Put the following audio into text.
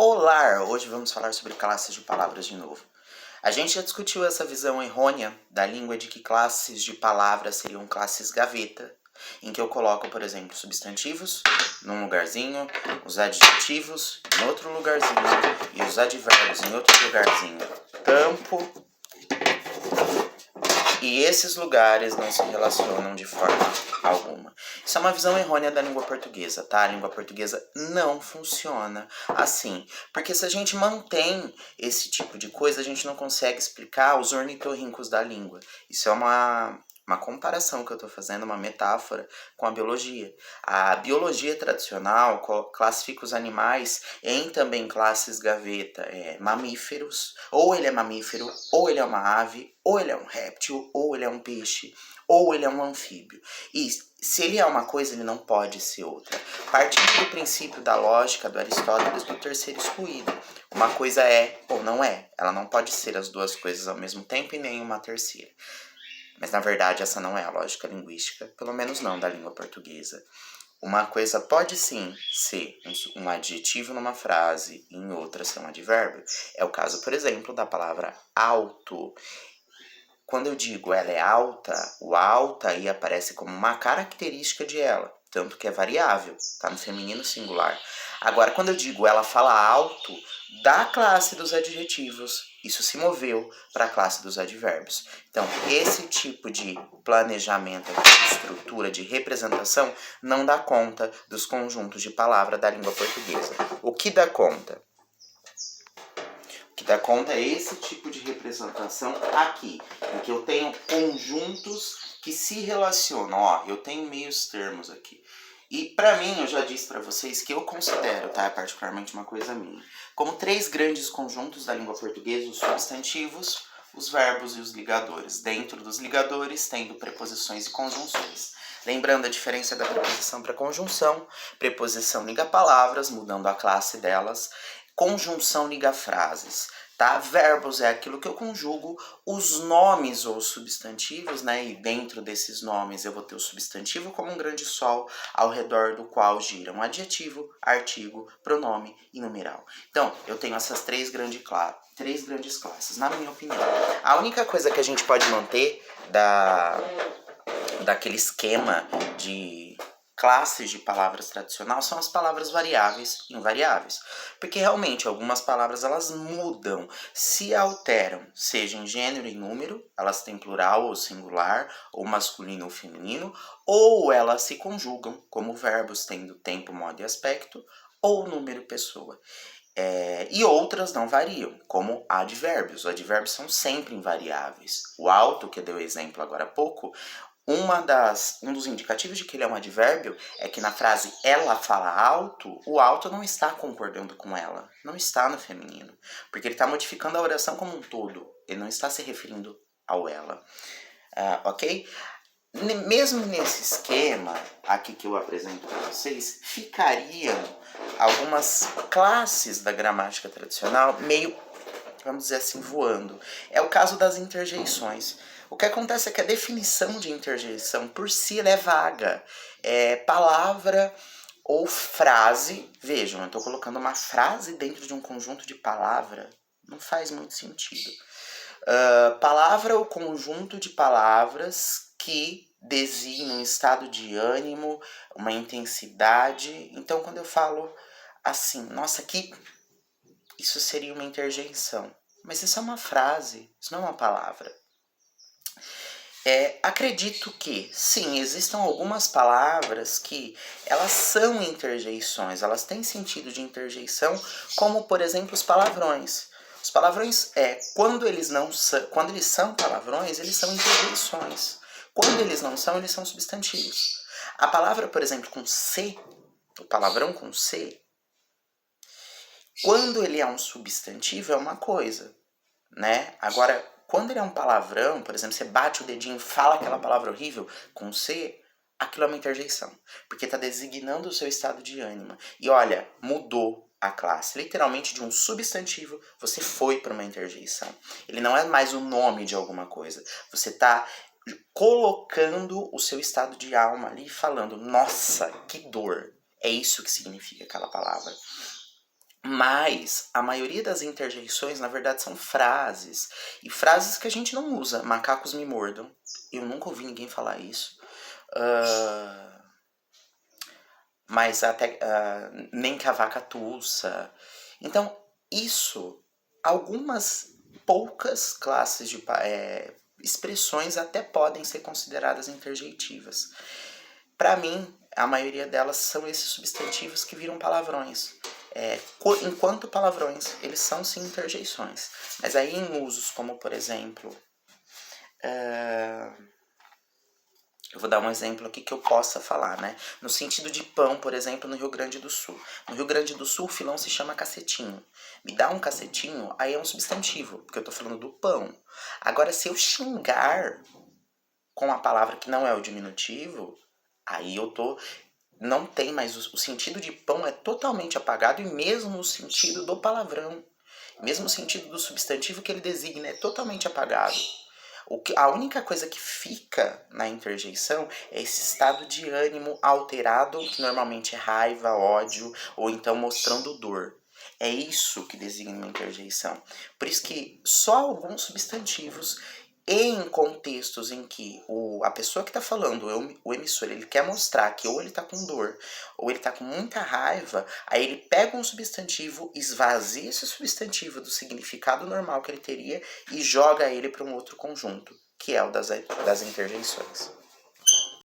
Olá! Hoje vamos falar sobre classes de palavras de novo. A gente já discutiu essa visão errônea da língua de que classes de palavras seriam classes gaveta, em que eu coloco, por exemplo, substantivos num lugarzinho, os adjetivos em outro lugarzinho e os advérbios em outro lugarzinho. Tampo. E esses lugares não se relacionam de forma alguma. Isso é uma visão errônea da língua portuguesa, tá? A língua portuguesa não funciona assim. Porque se a gente mantém esse tipo de coisa, a gente não consegue explicar os ornitorrincos da língua. Isso é uma comparação que eu estou fazendo, uma metáfora com a biologia. A biologia tradicional classifica os animais em também classes gaveta, mamíferos, ou ele é mamífero, ou ele é uma ave, ou ele é um réptil, ou ele é um peixe, ou ele é um anfíbio. E se ele é uma coisa, ele não pode ser outra. Partindo do princípio da lógica do Aristóteles do terceiro excluído. Uma coisa é ou não é. Ela não pode ser as duas coisas ao mesmo tempo e nem uma terceira. Mas na verdade essa não é a lógica linguística, pelo menos não da língua portuguesa. Uma coisa pode sim ser um adjetivo numa frase e em outra ser um advérbio. É o caso, por exemplo, da palavra alto. Quando eu digo ela é alta, o alta aí aparece como uma característica de ela, tanto que é variável, tá no feminino singular. Agora, quando eu digo ela fala alto, da classe dos adjetivos, isso se moveu para a classe dos advérbios. Então, esse tipo de planejamento, de estrutura, de representação, não dá conta dos conjuntos de palavra da língua portuguesa. O que dá conta? O que dá conta é esse tipo de representação aqui, em que eu tenho conjuntos que se relacionam. Ó, eu tenho meios termos aqui. E para mim, eu já disse para vocês que eu considero, tá, particularmente uma coisa minha, como três grandes conjuntos da língua portuguesa: os substantivos, os verbos e os ligadores. Dentro dos ligadores, tendo preposições e conjunções. Lembrando a diferença da preposição para conjunção: preposição liga palavras, mudando a classe delas. Conjunção liga frases, tá? Verbos é aquilo que eu conjugo os nomes ou substantivos, né? E dentro desses nomes eu vou ter o substantivo como um grande sol ao redor do qual giram adjetivo, artigo, pronome e numeral. Então, eu tenho essas três grandes classes, na minha opinião. A única coisa que a gente pode manter daquele esquema de classes de palavras tradicional são as palavras variáveis e invariáveis. Porque realmente algumas palavras elas mudam, se alteram, seja em gênero e número, elas têm plural ou singular, ou masculino ou feminino, ou elas se conjugam, como verbos tendo tempo, modo e aspecto, ou número e pessoa. E outras não variam, como advérbios. Os advérbios são sempre invariáveis. O alto, que eu dei o exemplo agora há pouco, um dos indicativos de que ele é um advérbio é que na frase ela fala alto, o alto não está concordando com ela, não está no feminino, porque ele está modificando a oração como um todo, ele não está se referindo ao ela, ok? Mesmo nesse esquema aqui que eu apresento para vocês, ficariam algumas classes da gramática tradicional meio, vamos dizer assim, voando. É o caso das interjeições. O que acontece é que a definição de interjeição por si ela é vaga. É palavra ou frase. Vejam, eu estou colocando uma frase dentro de um conjunto de palavra. Não faz muito sentido. Palavra ou conjunto de palavras que designam um estado de ânimo, uma intensidade. Então, quando eu falo assim, nossa, isso seria uma interjeição. Mas isso é uma frase, isso não é uma palavra. Acredito que, sim, existam algumas palavras que elas são interjeições, elas têm sentido de interjeição, como, por exemplo, os palavrões. Os palavrões, quando eles são palavrões, eles são interjeições. Quando eles não são, eles são substantivos. A palavra, por exemplo, com C, o palavrão com C, quando ele é um substantivo, é uma coisa, né? Agora, quando ele é um palavrão, por exemplo, você bate o dedinho e fala aquela palavra horrível com C, aquilo é uma interjeição. Porque está designando o seu estado de ânimo. E olha, mudou a classe. Literalmente, de um substantivo, você foi para uma interjeição. Ele não é mais o nome de alguma coisa. Você está colocando o seu estado de alma ali, falando, nossa, que dor. É isso que significa aquela palavra. Mas a maioria das interjeições, na verdade, são frases. E frases que a gente não usa. Macacos me mordam. Eu nunca ouvi ninguém falar isso. Mas até nem que a vaca tussa. Então, isso, algumas poucas classes de expressões até podem ser consideradas interjeitivas. Para mim, a maioria delas são esses substantivos que viram palavrões. Enquanto palavrões, eles são sim interjeições. Mas aí em usos como, por exemplo, eu vou dar um exemplo aqui que eu possa falar, né? No sentido de pão, por exemplo, no Rio Grande do Sul. No Rio Grande do Sul, o filão se chama cacetinho. Me dá um cacetinho, aí é um substantivo, porque eu tô falando do pão. Agora, se eu xingar com a palavra que não é o diminutivo, aí eu tô... Não tem mais... O sentido de pão é totalmente apagado e mesmo o sentido do palavrão. Mesmo o sentido do substantivo que ele designa é totalmente apagado. A única coisa que fica na interjeição é esse estado de ânimo alterado, que normalmente é raiva, ódio, ou então mostrando dor. É isso que designa uma interjeição. Por isso que só alguns substantivos, em contextos em que a pessoa que está falando, o emissor, ele quer mostrar que ou ele está com dor, ou ele está com muita raiva, aí ele pega um substantivo, esvazia esse substantivo do significado normal que ele teria e joga ele para um outro conjunto, que é o das interjeições.